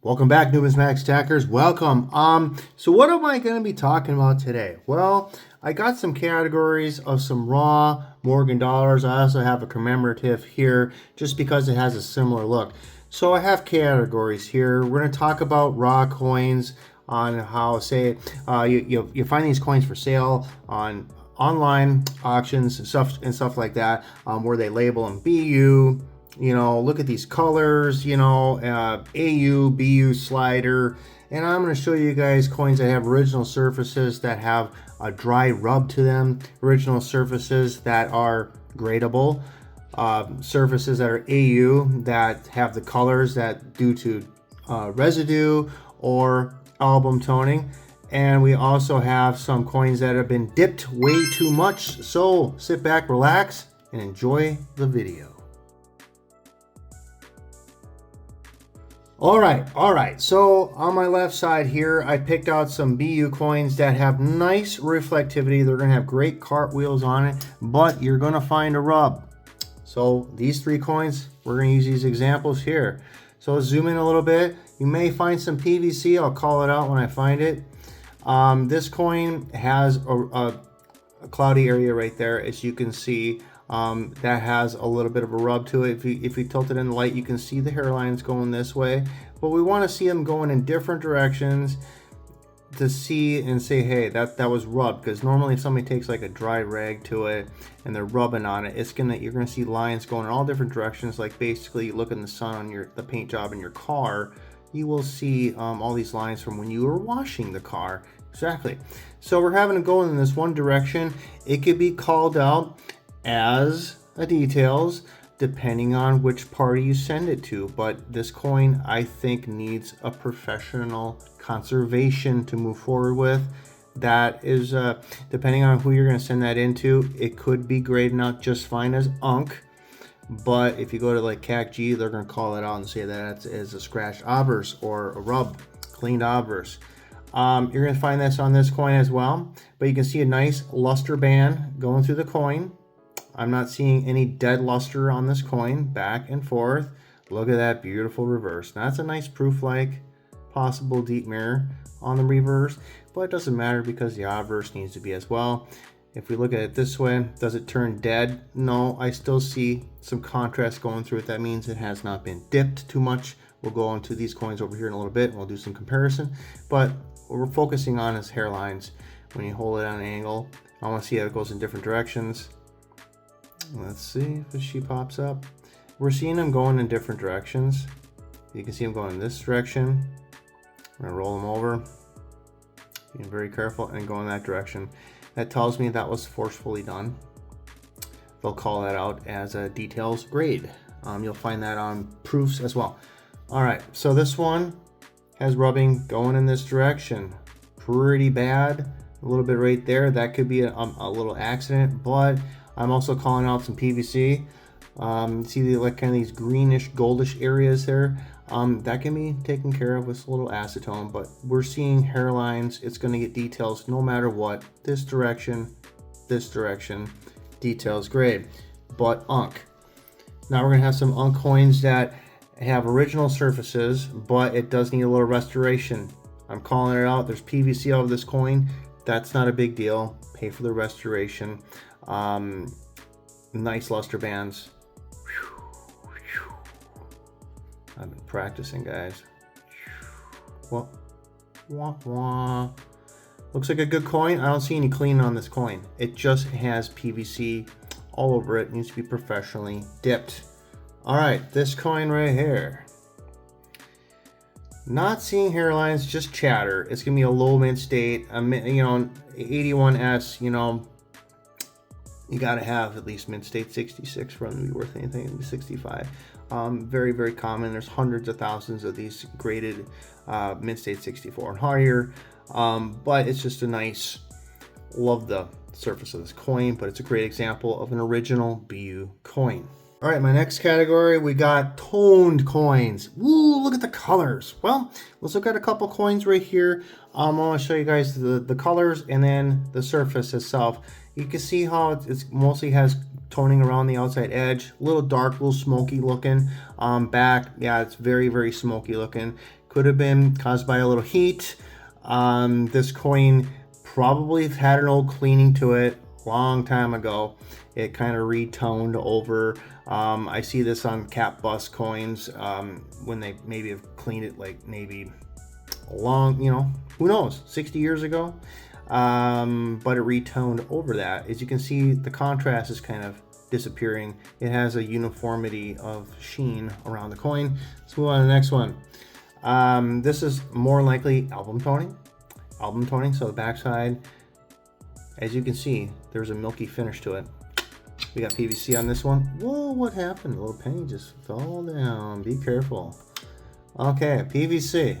Welcome back, numismatic stackers. Welcome. So what am I going to be talking about today? Well, I got some categories of some raw Morgan dollars. I also have a commemorative here just because it has a similar look. So I have categories here. We're going to talk about raw coins on how, say, you find these coins for sale on online auctions and stuff like that, where they label them BU. Look at these colors, AU, BU slider. And I'm going to show you guys coins that have original surfaces that have a dry rub to them, original surfaces that are gradable, surfaces that are AU that have the colors that due to residue or album toning. And we also have some coins that have been dipped way too much. So sit back, relax, and enjoy the video. All right. So on my left side here, I picked out some BU coins that have nice reflectivity. They're going to have great cartwheels on it, but you're going to find a rub. So these three coins, we're going to use these examples here. So let's zoom in a little bit. You may find some PVC. I'll call it out when I find it. This coin has a cloudy area right there, as you can see. That has a little bit of a rub to it. If you tilt it in the light, you can see the hairlines going this way, but we want to see them going in different directions to see and say, hey, that was rubbed. Because normally if somebody takes like a dry rag to it and they're rubbing on it, you're gonna see lines going in all different directions. Like basically, you look in the sun on the paint job in your car, you will see all these lines from when you were washing the car. Exactly. So we're having to go in this one direction. It could be called out as a details depending on which party you send it to, but this coin I think needs a professional conservation to move forward with. That is depending on who you're going to send that into. It could be graded out just fine as unk, but if you go to like CAC-G, they're going to call it out and say that is a scratched obverse or a rub, cleaned obverse. You're going to find this on this coin as well, but you can see a nice luster band going through the coin. I'm not seeing any dead luster on this coin, back and forth. Look at that beautiful reverse. Now, that's a nice proof like possible deep mirror on the reverse, but it doesn't matter because the obverse needs to be as well. If we look at it this way, does it turn dead? No, I still see some contrast going through it. That means it has not been dipped too much. We'll go into these coins over here in a little bit and we'll do some comparison, but what we're focusing on is hairlines. When you hold it on an angle, I want to see how it goes in different directions. Let's see if she pops up. We're seeing them going in different directions. You can see them going in this direction. I'm gonna roll them over. Being very careful and go in that direction. That tells me that was forcefully done. They'll call that out as a details grade. You'll find that on proofs as well. All right, so this one has rubbing going in this direction. Pretty bad. A little bit right there. That could be a little accident, but I'm also calling out some PVC. See the like kind of these greenish, goldish areas there. That can be taken care of with a little acetone, but we're seeing hairlines. It's going to get details no matter what. This direction, details grade, but unk. Now we're going to have some unk coins that have original surfaces, but it does need a little restoration. I'm calling it out. There's PVC out of this coin. That's not a big deal. Pay for the restoration. Nice luster bands. I've been practicing, guys. Wah, wah, wah. Looks like a good coin. I don't see any cleaning on this coin. It just has PVC all over it. It needs to be professionally dipped. All right, this coin right here. Not seeing hairlines, just chatter. It's gonna be a low mint state. 81S. You got to have at least mint state 66 for them to be worth anything. 65. Very, very common. There's hundreds of thousands of these graded mint state 64 and higher. But it's just a nice, love the surface of this coin, but it's a great example of an original BU coin. All right, my next category, we got toned coins. Woo, look at the colors. Well, let's look at a couple coins right here. I want to show you guys the colors and then the surface itself. You can see how it mostly has toning around the outside edge, a little dark, a little smoky looking. Back, yeah, it's very, very smoky looking. Could have been caused by a little heat. This coin probably had an old cleaning to it long time ago. It kind of retoned over. I see this on cap bust coins when they maybe have cleaned it, like maybe a long, who knows, 60 years ago. But it retoned over that. As you can see, the contrast is kind of disappearing. It has a uniformity of sheen around the coin. Let's move on to the next one. This is more likely album toning. Album toning, so the backside, as you can see, there's a milky finish to it. We got PVC on this one. Whoa, what happened? The little penny just fell down. Be careful. Okay, PVC.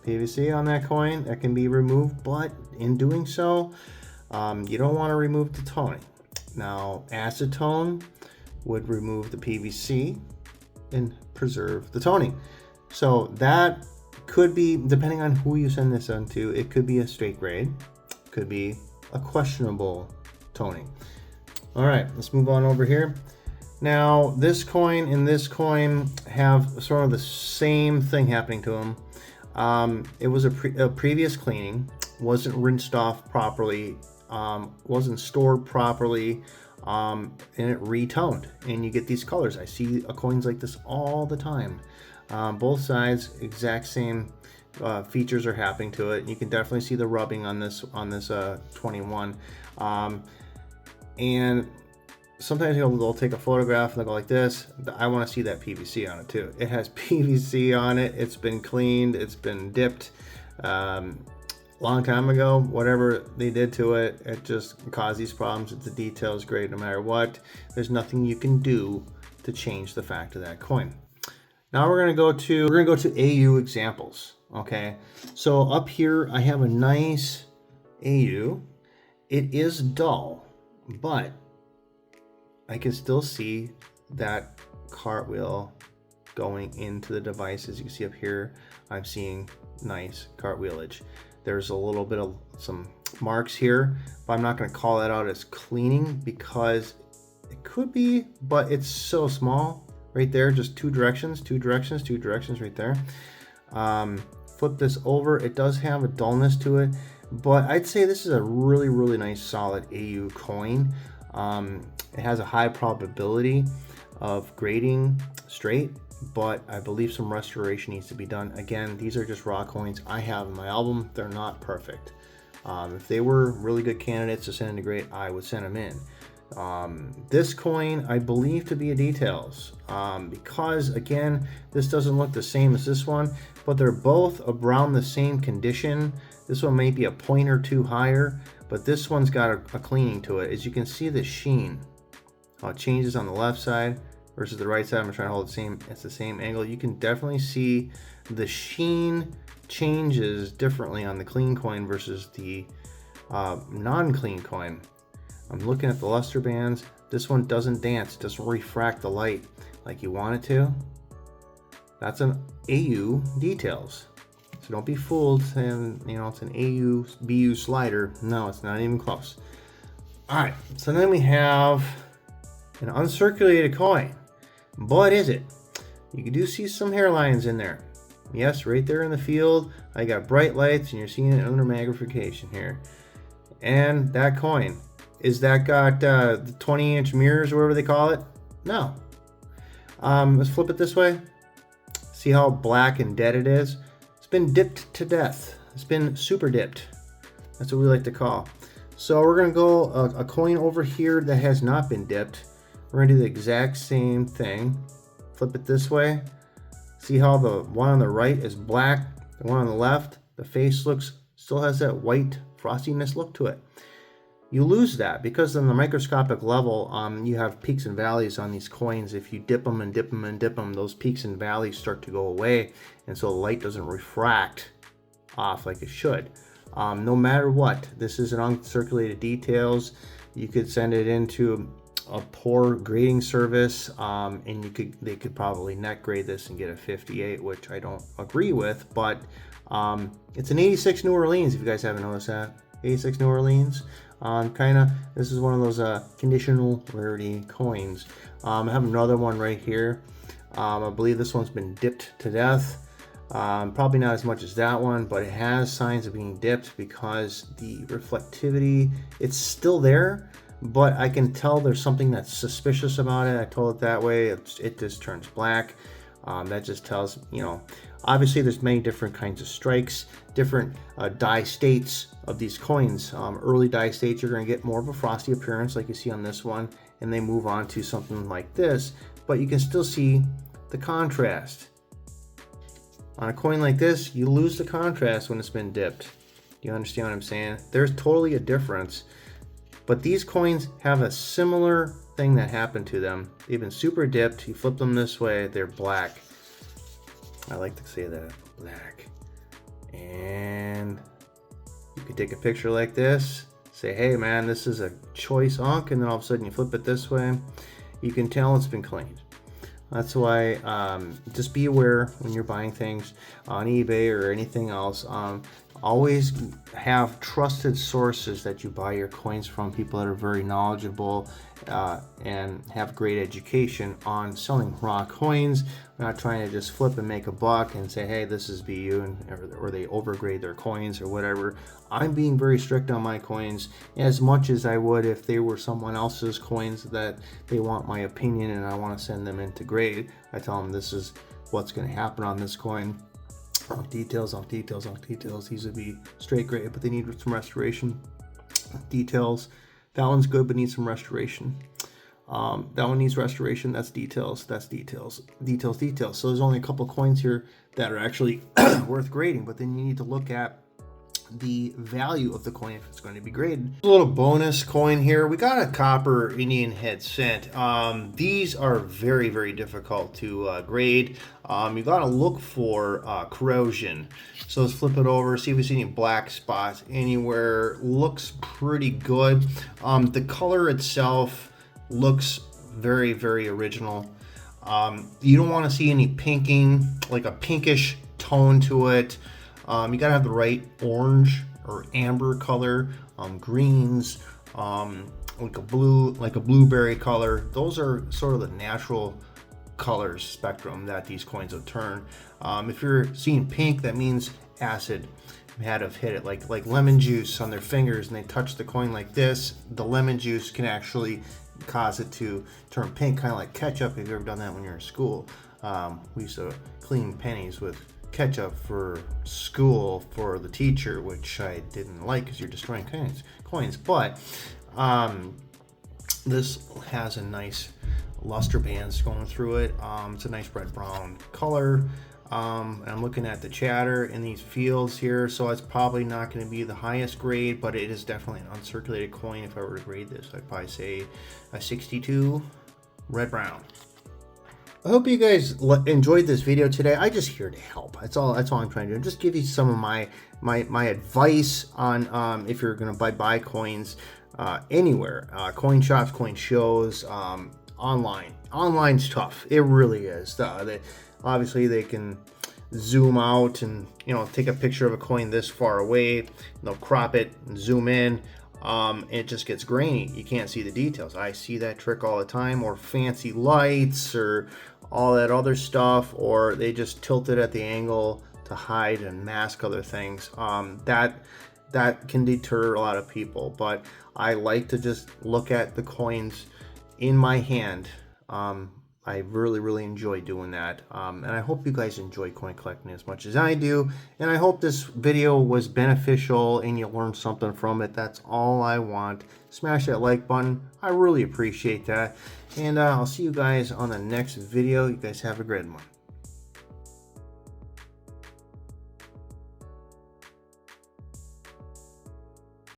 PVC on that coin, that can be removed, but in doing so, you don't want to remove the toning. Now, acetone would remove the PVC and preserve the toning. So that could be, depending on who you send this on to, it could be a straight grade, could be a questionable toning. All right, let's move on over here. Now, this coin and this coin have sort of the same thing happening to them. It was a previous cleaning, wasn't rinsed off properly, wasn't stored properly, and it retoned, and you get these colors. I see coins like this all the time. Both sides, exact same features are happening to it. You can definitely see the rubbing on this 21. And sometimes they'll take a photograph and they'll go like this. I want to see that PVC on it too. It has PVC on it. It's been cleaned. It's been dipped. Long time ago, whatever they did to it, it just caused these problems. The detail is great no matter what. There's nothing you can do to change the fact of that coin. Now we're gonna go to AU examples. Okay, so up here I have a nice AU. It is dull, but I can still see that cartwheel going into the device. As you can see up here, I'm seeing nice cartwheelage. There's a little bit of some marks here, but I'm not going to call that out as cleaning because it could be, but it's so small right there. Just two directions right there. Flip this over. It does have a dullness to it, but I'd say this is a really, really nice solid AU coin. It has a high probability of grading straight, but I believe some restoration needs to be done. Again, these are just raw coins I have in my album. They're not perfect. If they were really good candidates to send into grade, I would send them in. This coin I believe to be a details because again, this doesn't look the same as this one, but they're both around the same condition. This one may be a point or two higher, but this one's got a cleaning to it. As you can see, the sheen, how it changes on the left side versus the right side. I'm trying to hold it's the same angle. You can definitely see the sheen changes differently on the clean coin versus the non-clean coin. I'm looking at the luster bands. This one doesn't dance, doesn't refract the light like you want it to. That's an AU details. So don't be fooled saying, it's an AU BU slider. No, it's not even close. All right, so then we have an uncirculated coin. What is it? You do see some hairlines in there. Yes, right there in the field. I got bright lights and you're seeing it under magnification here. And that coin, is that got the 20-inch mirrors or whatever they call it? No. Let's flip it this way. See how black and dead it is? It's been dipped to death. It's been super dipped. That's what we like to call. So we're gonna go a coin over here that has not been dipped. We're gonna do the exact same thing. Flip it this way. See how the one on the right is black, the one on the left, the face still has that white frostiness look to it. You lose that because on the microscopic level, you have peaks and valleys on these coins. If you dip them and dip them and dip them, those peaks and valleys start to go away, and so the light doesn't refract off like it should. No matter what, this is an uncirculated details. You could send it into a poor grading service, and they could probably net grade this and get a 58, which I don't agree with. But it's an 86 New Orleans. If you guys haven't noticed that, 86 New Orleans. This is one of those conditional rarity coins. I have another one right here. I believe this one's been dipped to death. Probably not as much as that one, but it has signs of being dipped because the reflectivity, it's still there, but I can tell there's something that's suspicious about it. I told it that way. It just turns black. That just tells, obviously there's many different kinds of strikes, different dye states of these coins. Early dye states, you're going to get more of a frosty appearance like you see on this one, and they move on to something like this, but you can still see the contrast. On a coin like this, you lose the contrast when it's been dipped. You understand what I'm saying? There's totally a difference. But these coins have a similar thing that happened to them. They've been super dipped. You flip them this way, they're black. I like to say that, black. And you could take a picture like this, say, hey man, this is a choice unk, and then all of a sudden you flip it this way. You can tell it's been cleaned. That's why just be aware when you're buying things on eBay or anything else. Always have trusted sources that you buy your coins from, people that are very knowledgeable and have great education on selling raw coins. We're not trying to just flip and make a buck and say, hey, this is BU, or they overgrade their coins or whatever. I'm being very strict on my coins as much as I would if they were someone else's coins that they want my opinion and I want to send them into grade. I tell them this is what's going to happen on this coin. Details on details on details. These would be straight grade, but they need some restoration. Details. That one's good, but needs some restoration. That one needs restoration. That's details. That's details. Details, details. So there's only a couple coins here that are actually worth grading, but then you need to look at the value of the coin if it's going to be graded. A little bonus coin here. We got a copper Indian head cent. These are very, very difficult to grade. You got to look for corrosion. So let's flip it over, see if we see any black spots anywhere. Looks pretty good. The color itself looks very, very original. You don't want to see any pinking, like a pinkish tone to it. You gotta have the right orange or amber color, greens, like a blueberry color. Those are sort of the natural colors spectrum that these coins will turn. If you're seeing pink, that means acid had have hit it, like lemon juice on their fingers, and they touch the coin like this. The lemon juice can actually cause it to turn pink, kind of like ketchup. If you've ever done that when you're in school, we used to clean pennies with ketchup for school for the teacher, which I didn't like because you're destroying coins. But this has a nice luster bands going through it. It's a nice red brown color. And I'm looking at the chatter in these fields here, so it's probably not going to be the highest grade, but it is definitely an uncirculated coin. If I were to grade this, I'd probably say a 62 red brown. I hope you guys enjoyed this video today. I'm just here to help. That's all I'm trying to do. Just give you some of my advice on if you're going to buy coins anywhere, coin shops, coin shows, online. Online's tough. It really is. Obviously, they can zoom out and take a picture of a coin this far away. They'll crop it and zoom in. And it just gets grainy. You can't see the details. I see that trick all the time, or fancy lights or all that other stuff, or they just tilt it at the angle to hide and mask other things. That can deter a lot of people, but I like to just look at the coins in my hand. I really enjoy doing that, and I hope you guys enjoy coin collecting as much as I do, and I hope this video was beneficial and you learned something from it. That's all I want. Smash that like button. I really appreciate that, and I'll see you guys on the next video. You guys have a great one.